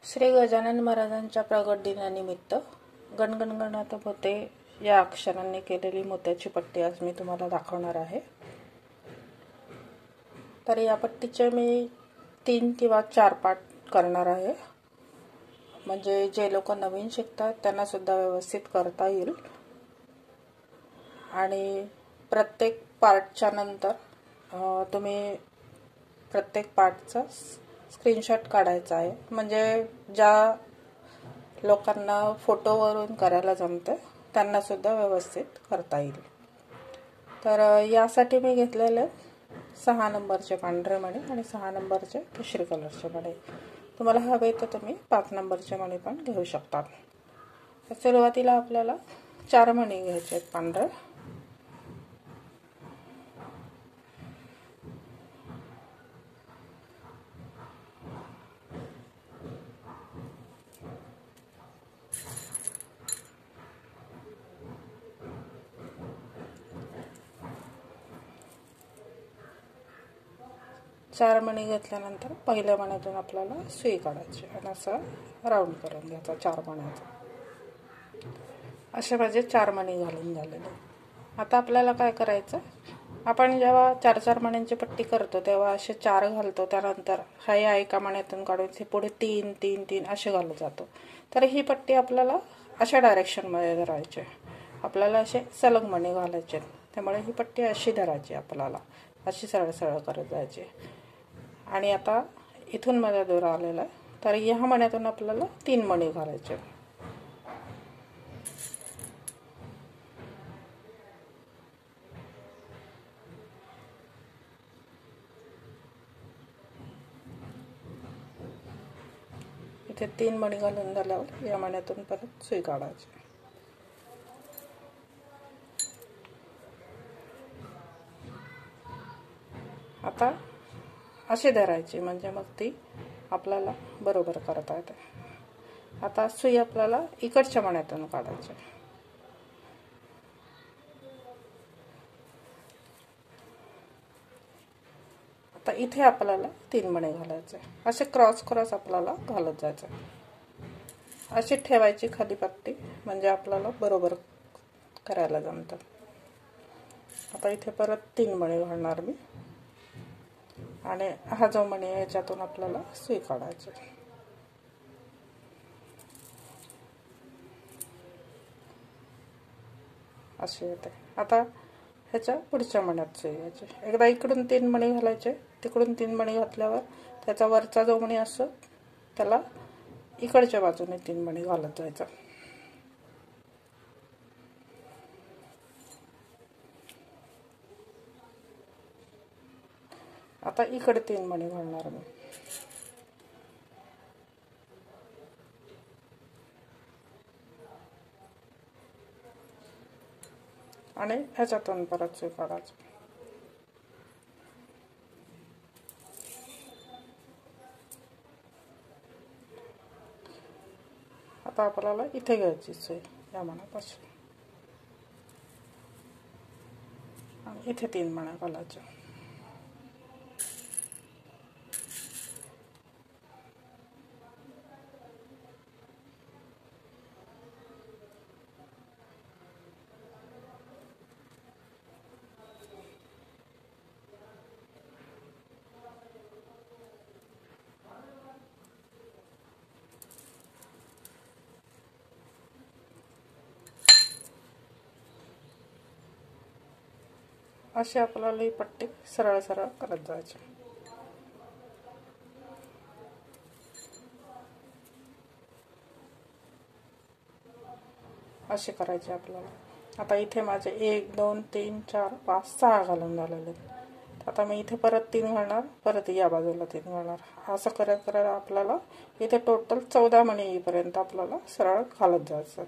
श्री गजानन महाराजांच्या प्रगट दिनानिमित्त गणगणगणात मोते या अक्षरांनी केलेली मोत्याची पट्टी आज मी तुम्हाला दाखवणार आहे। तर या पट्टीचे मी 3 किंवा 4 पार्ट करणार आहे, म्हणजे जे लोक नवीन शिकतात त्यांना सुद्धा व्यवस्थित करता येईल। आणि प्रत्येक पार्टच्या नंतर तुम्ही प्रत्येक पार्टचा स्क्रीनशॉट काढायचा आहे, म्हणजे ज्या लोकांना फोटोवरून करायला जमते त्यांना सुद्धा व्यवस्थित करता येईल। तर यासाठी मी घेतलेले 6 नंबरचे पांढरे मणी आणि 6 नंबरचे केशरी कलरचे मणी। तुम्हाला हवे तर तुम्ही 5 नंबरचे मणी पण घेऊ शकता। तर सुरुवातीला आपल्याला 4 मणी घ्यायचे आहेत पांढरे। चार मणी घेतल्यानंतर पहिल्या मण्यातून आपल्याला सुई काढायची आणि असं राऊंड करून घ्यायचा 4 मण्याचा। असे माझे 4 मणी घालून झालेले। आता आपल्याला काय करायचं, आपण जेव्हा 4-4 मण्यांची पट्टी करतो तेव्हा असे 4 घालतो, त्यानंतर हा एका मण्यातून काढून हे पुढे 3-3-3 असे घालत जातो। तर ही पट्टी आपल्याला अशा डायरेक्शनमध्ये धरायची, आपल्याला असे सलग मणी घालायचे। त्यामुळे ही पट्टी अशी धरायची, आपल्याला अशी सरळ सरळ करत जायची। आणि आता इथून माझा दोरा आलेला आहे, तर या मण्यातून आपल्याला 3 मणी घालायचे। इथे 3 मणी घालून झाल्यावर या मण्यातून परत सुई काढायची। आता अशी धरायची, म्हणजे मग ती आपल्याला बरोबर करता येते। आता सुई आपल्याला इकडच्या मण्यातून काढायची। आता इथे आपल्याला 3 मणी घालायचे, असे क्रॉस क्रॉस आपल्याला घालत जायचं। अशी ठेवायची खाली पट्टी, म्हणजे आपल्याला बरोबर करायला जमतं। आता इथे परत 3 मणी घालणार मी आणि हा जो मणी आहे याच्यातून आपल्याला सुई काढायची। अशी येते। आता ह्याच्या पुढच्या मण्यात सुई घ्यायची। एकदा इकडून 3 मणी घालायचे, तिकडून 3 मणी घातल्यावर त्याचा वरचा जो मणी असतो त्याला इकडच्या बाजूने 3 मणी घालत जायचा। आता इकडे 3 मणी घालणार मी। आणि ह्याच्यातून परत सुई काढायची। आता आपल्याला इथे घ्यायची सुई या मण्यापासून आणि इथे 3 मण्या घालायच्या। अशी आपल्याला ही पट्टी सरळ सरळ करत जायची। अशी करायची आपल्याला। आता इथे माझे 1 2 3 4 5 6 घालून झालेले। आता मी इथे परत 3 घालणार, परत या बाजूला 3 घालणार। असं करत करत आपल्याला इथे टोटल 14 मणी येईपर्यंत आपल्याला सरळ घालत जायचं।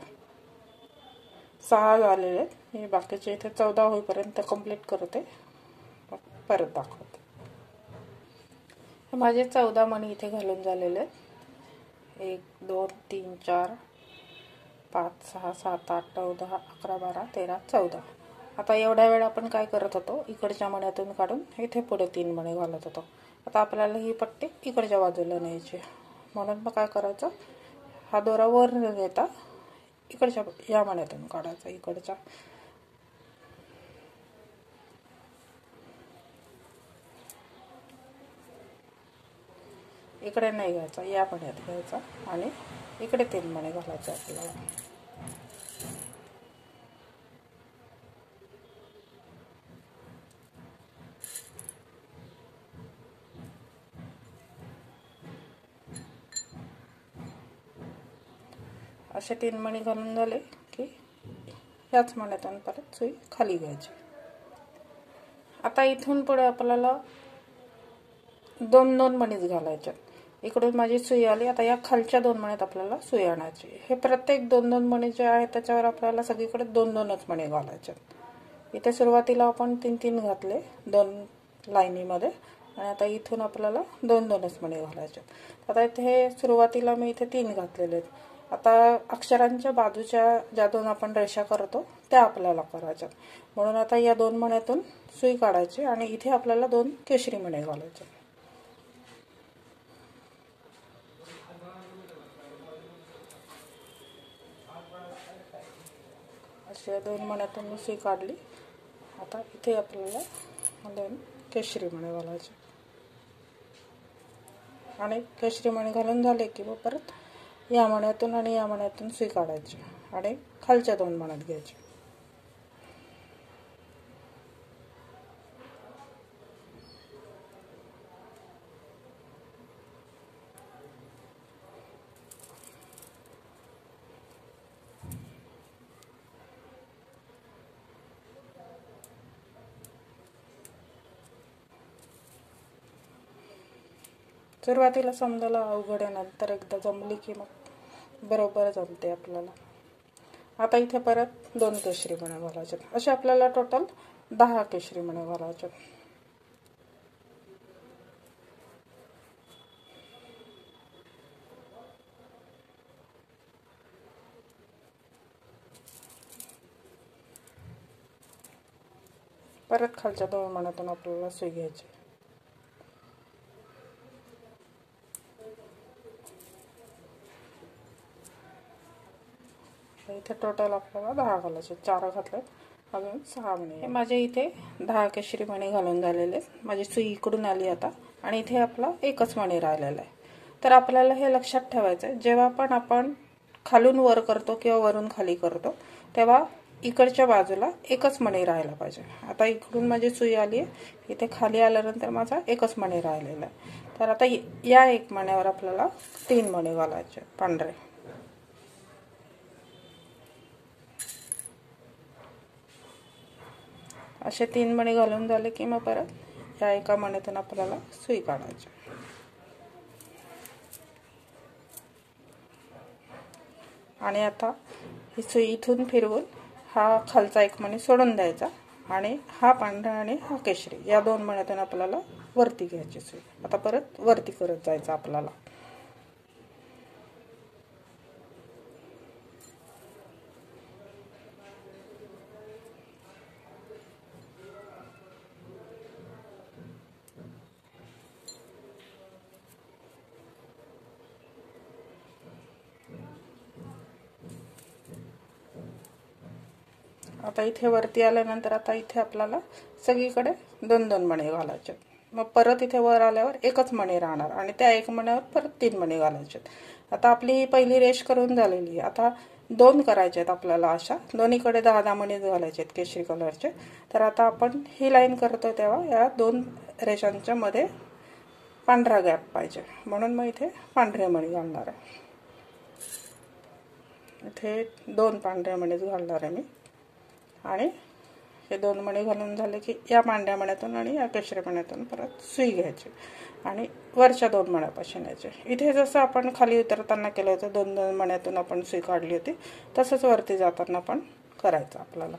6 झालेले, मी बाकीचे इथे 14 होईपर्यंत कंप्लीट करते, परत दाखवते। माझे 14 मणी इथे घालून झालेले। 1 2 3 4 5 6 7 8 9 10 11 12 13 14। आता एवढ्या वेळ आपण काय करत होतो, इकडच्या मण्यातून काढून इथे पुढे 3 मणी घालत होतो। आता आपल्याला ही पट्टी इकडच्या बाजूला न्यायची, म्हणून मग काय करायचं, हा दोरा वर न देता इकडच्या या मण्यातून काढायचा, इकडच्या इकडे नाही घ्यायचा, या मण्यात घ्यायचा आणि इकडे 3 मणे घालायचे आपल्याला. असे 3 मणी घालून झाले की याच मण्यातून परत सुई खाली घ्यायची. आता इथून पुढे आपल्याला 2-2 मणीच घालायचे. इकडून माझी सुई आली, आता या खालच्या 2 मण्यात आपल्याला सुई आणायची. हे प्रत्येक 2-2 मणी जे आहे त्याच्यावर आपल्याला सगळीकडे 2-2च मणी घालायचे. इथे सुरुवातीला आपण 3-3 घातले 2 लाईनीमध्ये आणि आता इथून आपल्याला 2-2च मणी घालायचे. आता इथे सुरुवातीला मी इथे 3 घातलेले आहेत. आता अक्षरांच्या बाजूच्या ज्या 2 आपण रेषा करतो त्या आपल्याला करायच्या, म्हणून आता या 2 मण्यातून सुई काढायची आणि इथे आपल्याला 2 केशरी मणी घालायचे. अशा 2 मण्यातून मी सुई काढली. आता इथे आपल्याला 2 केशरी मणी घालायचे आणि केशरी मणी घालून झाले की मग परत या मण्यातून आणि या मण्यातून सुई काढायची आणि खालच्या 2 मण्यात घ्यायची. सुरुवातीला समजायला अवघड आहे, नंतर एकदा जमली की मग बरोबर जमते आपल्याला. आता इथे परत 2 केशरी मणी घालायचे. असे आपल्याला टोटल 10 केशरी मणी घालायचे. परत खालच्या 2 मण्यातून आपल्याला सुई घ्यायची. इथे टोटल आपल्याला 10 घालायचे. 4 घातले, अजून 6 मणी. माझे इथे 10 केशरी मणी घालून झालेले. माझी सुई इकडून आली आता आणि इथे आपला एकच मणी राहिलेला आहे. तर आपल्याला हे लक्षात ठेवायचं आहे, जेव्हा पण आपण खालून वर करतो किंवा वरून खाली करतो तेव्हा इकडच्या बाजूला एकच मणी राहायला पाहिजे. आता इकडून माझी सुई आली आहे, इथे खाली आल्यानंतर माझा एकच मणी राहिलेला आहे. तर आता या 1 मण्यावर आपल्याला 3 मणी घालायचे पांढरे. असे 3 मणी घालून झाले की मग परत या 1 मण्यातून आपल्याला सुई काढायची आणि आता ही सुई इथून फिरवून हा खालचा 1 मणी सोडून द्यायचा आणि हा पांढरा आणि हा केशरी या 2 मण्यातून आपल्याला वरती घ्यायची सुई. आता परत वरती करत जायचं आपल्याला. आता इथे वरती आल्यानंतर आता इथे आपल्याला सगळीकडे 2-2 मणी घालायचे. मग परत इथे वर आल्यावर एकच मणी राहणार आणि त्या 1 मण्यावर परत 3 मणी घालायचे. आता आपली ही पहिली रेष करून झालेली आहे. आता 2 करायचे आहेत आपल्याला. अशा दोन्हीकडे 10-10 मणी घालायचे आहेत केशरी कलरचे. तर आता आपण ही लाईन करतो तेव्हा या 2 रेषांच्या मध्ये पांढरा गॅप पाहिजे, म्हणून मग इथे पांढरे मणी घालणार आहे. इथे 2 पांढरे मणीच घालणार आहे मी आणि हे 2 मणी घालून झाले की या पांढऱ्या मण्यातून आणि या केशरी मण्यातून परत सुई घ्यायची आणि वरच्या 2 मण्यापासून यायचे. इथे जसं आपण खाली उतरताना केलं होतं 2-2 मण्यातून आपण सुई काढली होती, तसंच वरती जाताना पण करायचं आपल्याला.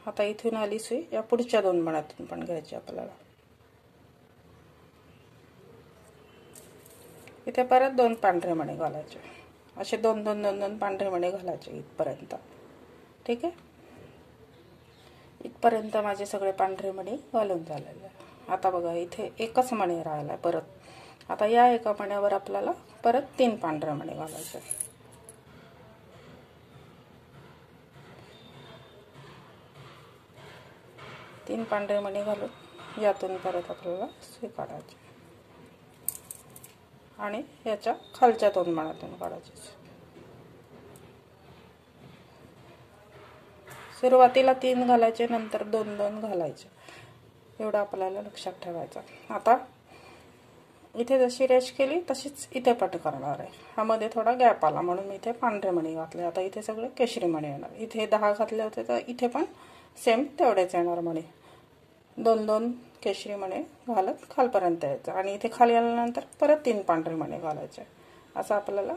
आता इथून आली सुई, या पुढच्या 2 मण्यातून पण घ्यायची आपल्याला. इथे परत 2 पांढरे मणी घालायचे, असे 2 पांढरे मणी घालायचे इथपर्यंत। ठीक आहे, इथपर्यंत माझे सगळे पांढरे मणी घालून झालेले। आता बघा इथे एकच मणी राहिला परत। आता या एका मण्यावर आपल्याला परत 3 पांढरे मणी घालायचे। 3 पांढरे मणी घालून यातून परत आपल्याला सुई काढायची आणि याच्या खालच्या 2 मण्यातून काढायची। सुरुवातीला 3 घालायचे, नंतर 2 घालायचे, एवढं आपल्याला लक्षात ठेवायचं। आता इथे जशी रेष केली तशीच इथे पट करणार आहे। ह्यामध्ये थोडा गॅप आला म्हणून मी इथे पांढरे मणी घातले। आता इथे सगळे केशरी मणी येणार। इथे 10 घातले होते तर इथे पण सेम तेवढेच येणार मणी। 2 केशरी मणी घालत खालपर्यंत यायचं आणि इथे खाली आल्यानंतर परत 3 पांढरे मणी घालायचे। असं आपल्याला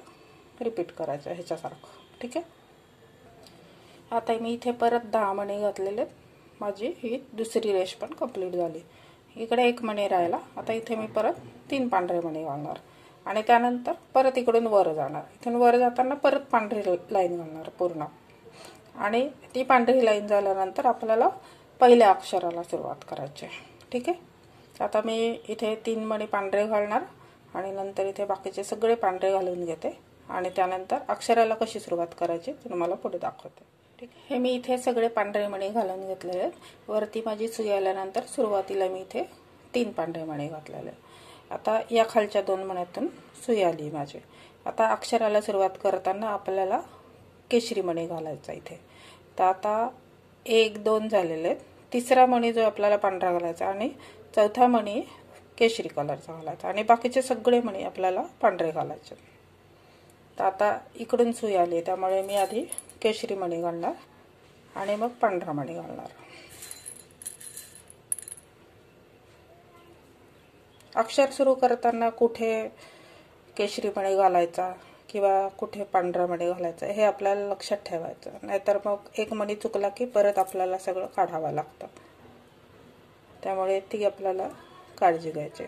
रिपीट करायचं ह्याच्यासारखं। ठीक आहे, आता मी इथे परत 10 मणी घातलेले। माझी ही दुसरी रेष पण कंप्लीट झाली। इकडे 1 मणी राहिला। आता इथे मी परत 3 पांढरे मणी घालणार आणि त्यानंतर परत इकडून वर जाणार। इथून वर जाताना परत पांढरी लाईन घालणार पूर्ण आणि ती पांढरी लाईन झाल्यानंतर आपल्याला पहिल्या अक्षराला सुरुवात करायची। ठीक आहे, आता मी इथे 3 मणी पांढरे घालणार आणि नंतर इथे बाकीचे सगळे पांढरे घालून घेते आणि त्यानंतर अक्षराला कशी सुरुवात करायची ते तुम्हाला पुढे दाखवते। ठीक आहे, हे मी इथे सगळे पांढरे मणी घालून घेतलेले आहेत। वरती माझी सुई आल्यानंतर सुरुवातीला मी इथे 3 पांढरे मणी घातलेले। आता या खालच्या 2 मण्यातून सुई आली माझी। आता अक्षराला सुरुवात करताना आपल्याला केशरी मणी घालायचा इथे। तर आता 1 2 झालेले आहेत। तिसरा मणी जो आपल्याला पांढरा घालायचा आणि चौथा मणी केशरी कलरचा घालायचा आणि बाकीचे सगळे मणी आपल्याला पांढरे घालायचे। तर आता इकडून सुई आली त्यामुळे मी आधी केशरी मणी घालणार आणि मग पांढरा मणी घालणार। अक्षर सुरू करताना कुठे केशरी मणी घालायचा किंवा कुठे पांढरा मणी घालायचा हे आपल्याला लक्षात ठेवायचं, नाहीतर मग एक मणी चुकला की परत आपल्याला सगळं काढावं लागतं। त्यामुळे ती आपल्याला काळजी घ्यायची।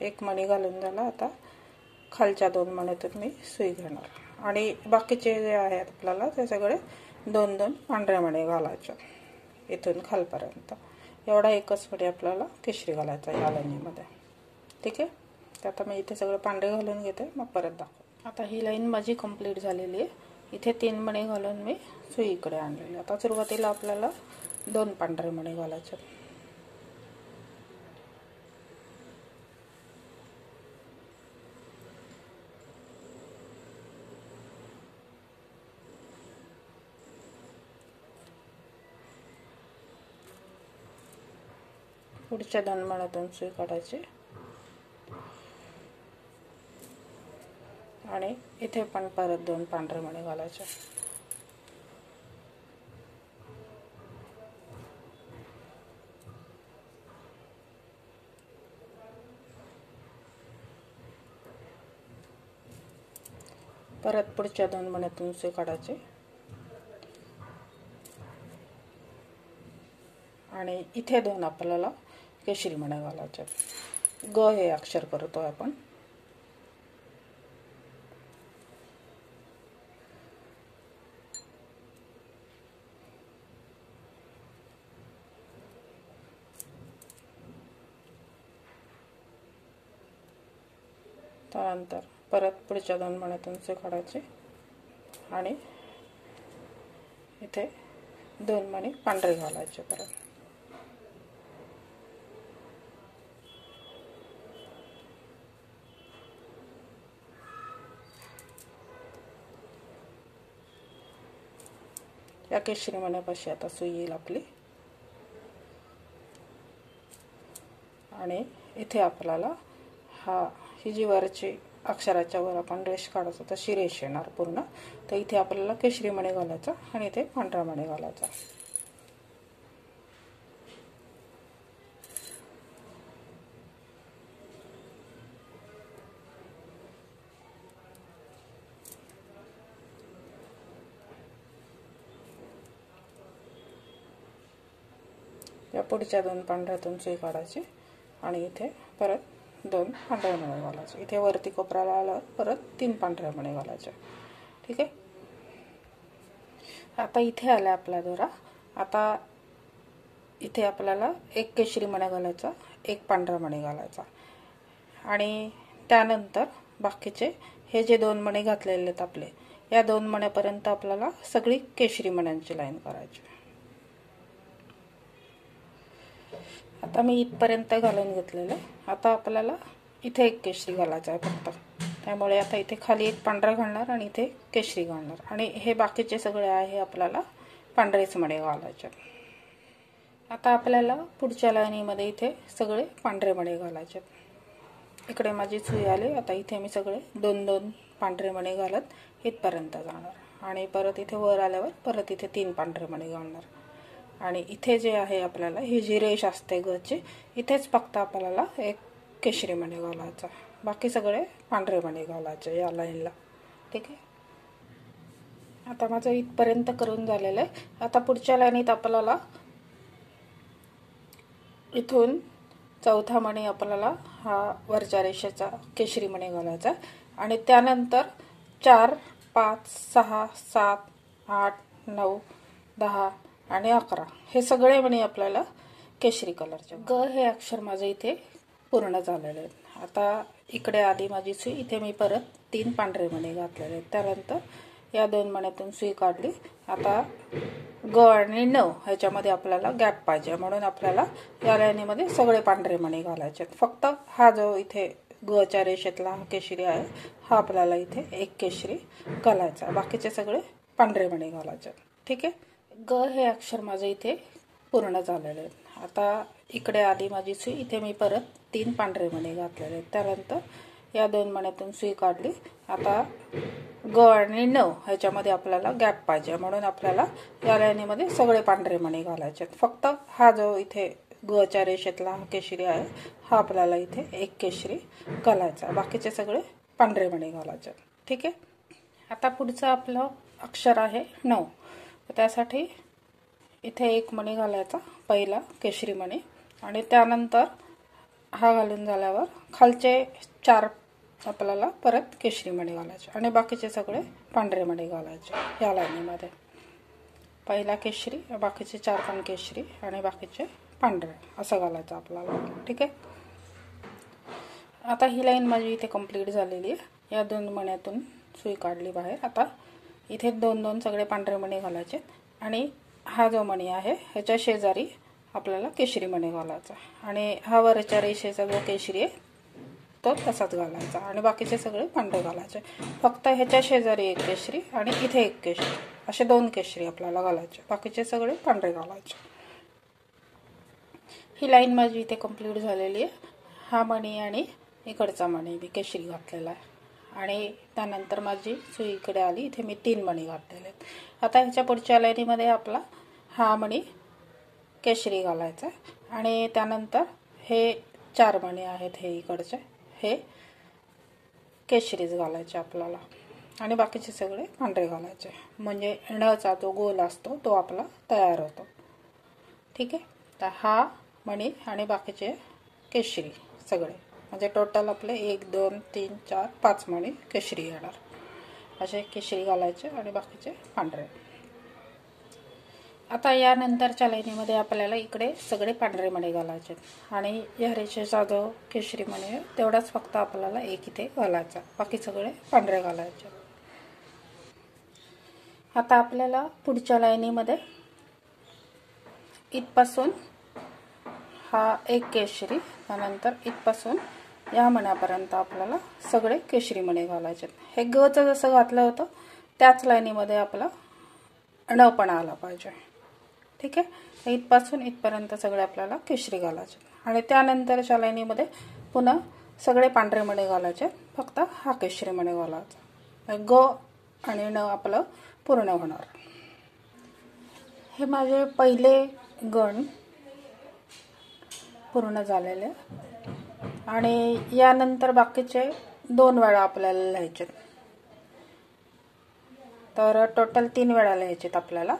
1 मणी घालून झाला। आता खालच्या 2 मण्यातून मी सुई घेणार आणि बाकीचे जे आहेत आपल्याला ते सगळे 2 पांढरे मणी घालायचे इथून खालपर्यंत। एवढा एकच मणी आपल्याला केशरी घालायचा या लाईनीमध्ये। ठीक आहे, तर आता मी इथे सगळे पांढरे घालून घेते, मग परत दाखव। आता ही लाईन माझी कंप्लीट झालेली आहे। इथे 3 मणी घालून मी सुई इकडे आणलेली। आता सुरुवातीला आपल्याला 2 पांढरे मणी घालायचे। पुढच्या 2 मण्यातून सुई काढायची आणि इथे पण परत 2 पांढरे मणी घालायचे। परत पुढच्या 2 मण्यातून सुई काढायची आणि इथे 2 आपल्याला केशरी मणी घालायचे। ग हे अक्षर करतोय आपण। त्यानंतर परत पुढच्या 2 मण्यातून सुई काढायची आणि इथे 2 मणी पांढरे घालायचे। परत या केशरी मण्यापाशी आता सुई येईल आपली आणि इथे आपल्याला ही जी वरची अक्षराच्या वर आपण रेष काढतो तशी रेष येणार पूर्ण। तर इथे आपल्याला केशरी मणी घालायचा आणि इथे पांढरा मणी घालायचा। या पुढच्या 2 पांढऱ्यातून सुई काढायची आणि इथे परत 2 पांढरे मणी घालायचे. इथे वरती कोपऱ्याला आल्यावर परत 3 पांढरे मणी घालायचे. ठीक आहे. आता इथे आला आपला दोरा. आता इथे आपल्याला 1 केशरी मणी घालायचा, 1 पांढरा मणी घालायचा आणि त्यानंतर बाकीचे हे जे 2 मणी घातलेले आहेत आपले, या 2 मण्यापर्यंत आपल्याला सगळी केशरी मण्यांची लाईन करायची. आता मी इथपर्यंत घालून घेतलेलं आहे. आता आपल्याला इथे 1 केशरी घालायचा आहे फक्त. त्यामुळे आता इथे खाली 1 पांढरा घालणार आणि इथे केशरी घालणार आणि हे बाकीचे सगळे आहे आपल्याला पांढरेच मणी घालायचे. आता आपल्याला पुढच्या लाईनीमध्ये इथे सगळे पांढरे मणी घालायचे. इकडे माझी सुई आली. आता इथे मी सगळे 2-2 पांढरे मणी घालत इथपर्यंत जाणार आणि परत इथे वर आल्यावर परत इथे 3 पांढरे मणी घालणार आणि इथे जे आहे आपल्याला ही जी रेष असते गची, इथेच फक्त आपल्याला 1 केशरी मणी घालायचा, बाकी सगळे पांढरे मणी घालायचे या लाईनला. ठीक आहे. आता माझं इथपर्यंत करून झालेलं आहे. आता पुढच्या लाईनीत आपल्याला इथून चौथा मणी आपल्याला हा वरच्या रेषेचा केशरी मणी घालायचा आणि त्यानंतर 4, 5, 6, 7, 8, 9, 10 आणि 11 हे सगळे मणी आपल्याला केशरी कलरचे. ग हे अक्षर माझं इथे पूर्ण झालेले आहेत. आता इकडे आधी माझी सुई. इथे मी परत 3 पांढरे मणी घातलेले आहेत. त्यानंतर या 2 मण्यातून सुई काढली. आता ग आणि न ह्याच्यामध्ये आपल्याला गॅप पाहिजे, म्हणून आपल्याला या लाईनीमध्ये सगळे पांढरे मणी घालायचे. फक्त हा जो इथे गच्या रेषेतला हा केशरी आहे, हा आपल्याला इथे 1 केशरी घालायचा, बाकीचे सगळे पांढरे मणी घालायचे. ठीक आहे. ग हे अक्षर माझं इथे पूर्ण झालेले आहेत. आता इकडे आधी माझी सुई. इथे मी परत 3 पांढरे मणी घातलेले आहेत. त्यानंतर या 2 मण्यातून सुई काढली. आता ग आणि न ह्याच्यामध्ये आपल्याला गॅप पाहिजे, म्हणून आपल्याला या लाईनीमध्ये सगळे पांढरे मणी घालायचे. फक्त हा जो इथे गच्या रेषेतला हा केशरी आहे, हा आपल्याला इथे 1 केशरी घालायचा, बाकीचे सगळे पांढरे मणी घालायचे. ठीक आहे. आता पुढचं आपलं अक्षर आहे 9. त्यासाठी इथे 1 मणी घालायचा, पहिला केशरी मणी, आणि त्यानंतर हा घालून झाल्यावर खालचे 4 आपल्याला परत केशरी मणी घालायचे आणि बाकीचे सगळे पांढरे मणी घालायचे या लाईनीमध्ये. पहिला केशरी, बाकीचे 4 पण केशरी आणि बाकीचे पांढरे, असं घालायचं आपल्याला. ठीक आहे. आता ही लाईन माझी इथे कंप्लीट झालेली आहे. या 2 मण्यातून सुई काढली बाहेर. आता इथे 2-2 सगळे पांढरे मणी घालायचे आणि हा जो मणी आहे ह्याच्या शेजारी आपल्याला केशरी मणी घालायचा आणि हा वरच्या रेषेचा जो केशरी आहे तो तसाच घालायचा आणि बाकीचे सगळे पांढरे घालायचे. फक्त ह्याच्या शेजारी 1 केशरी आणि इथे 1 केशरी, असे 2 केशरी आपल्याला घालायचे, बाकीचे सगळे पांढरे घालायचे. ही लाईन माझी इथे कंप्लीट झालेली आहे. हा मणी आणि इकडचा मणी मी केशरी घातलेला आहे आणि त्यानंतर माझी सुई इकडे आली. इथे मी 3 मणी घातलेले आहेत. आता ह्याच्या पुढच्या लाईनीमध्ये आपला हा मणी केशरी घालायचा आणि त्यानंतर हे 4 मणी आहेत हे इकडचे, हे केशरीच घालायचे आपल्याला आणि बाकीचे सगळे पांढरे घालायचे, म्हणजे णचा जो गोल असतो तो आपला तयार होतो. ठीक आहे. तर हा मणी आणि बाकीचे केशरी सगळे, म्हणजे टोटल आपले 1, 2, 3, 4, 5 मणी केशरी येणार. असे केशरी घालायचे आणि बाकीचे पांढरे. आता यानंतरच्या लाईनीमध्ये आपल्याला इकडे सगळे पांढरे मणी घालायचे आणि या रेषेचा जो केशरी मणी आहे तेवढाच फक्त आपल्याला 1 इथे घालायचा, बाकी सगळे पांढरे घालायचे. आता आपल्याला पुढच्या लाईनीमध्ये इथपासून हा 1 केशरी, त्यानंतर इथपासून या मण्यापर्यंत आपल्याला सगळे केशरी मणी घालायचे. हे गचं जसं घातलं होतं त्याच लाईनीमध्ये आपला ण पण आला पाहिजे. ठीक आहे. इथपासून इथपर्यंत सगळे आपल्याला केशरी घालायचे आणि त्यानंतरच्या लाईनीमध्ये पुन्हा सगळे पांढरे मणी घालायचे, फक्त हा केशरी मणी घालायचा. ग आणि ण आपलं पूर्ण होणार. हे माझे पहिले गण पूर्ण झालेले आणि यानंतर बाकीचे 2 वेळा आपल्याला लिहायचे, तर टोटल 3 वेळा लिहायचेत आपल्याला.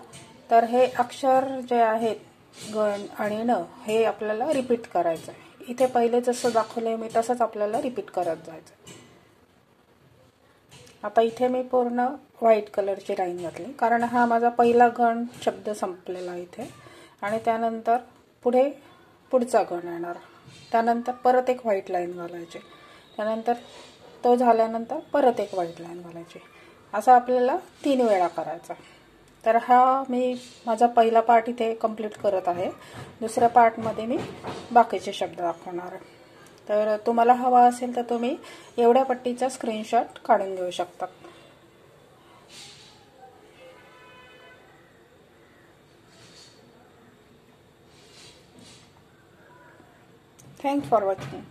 तर हे अक्षर जे आहेत गण आणि ण हे आपल्याला रिपीट करायचं आहे. इथे पहिले जसं दाखवलंय मी तसंच आपल्याला रिपीट करत जायचं. आता इथे मी पूर्ण व्हाईट कलरची लाईन घातली कारण हा माझा पहिला गण शब्द संपलेला इथे. आणि त्यानंतर पुढचा गण येणार. त्यानंतर परत एक व्हाईट लाईन घालायची. त्यानंतर तो झाल्यानंतर परत एक व्हाईट लाईन घालायची. असं आपल्याला 3 वेळा करायचा. तर हा मी माझा पहिला पार्ट इथे कंप्लीट करत आहे. दुसऱ्या पार्टमध्ये मी बाकीचे शब्द दाखवणार आहे. तर तुम्हाला हवा असेल तर तुम्ही एवढ्या पट्टीचा स्क्रीनशॉट काढून घेऊ शकता. Thanks for watching.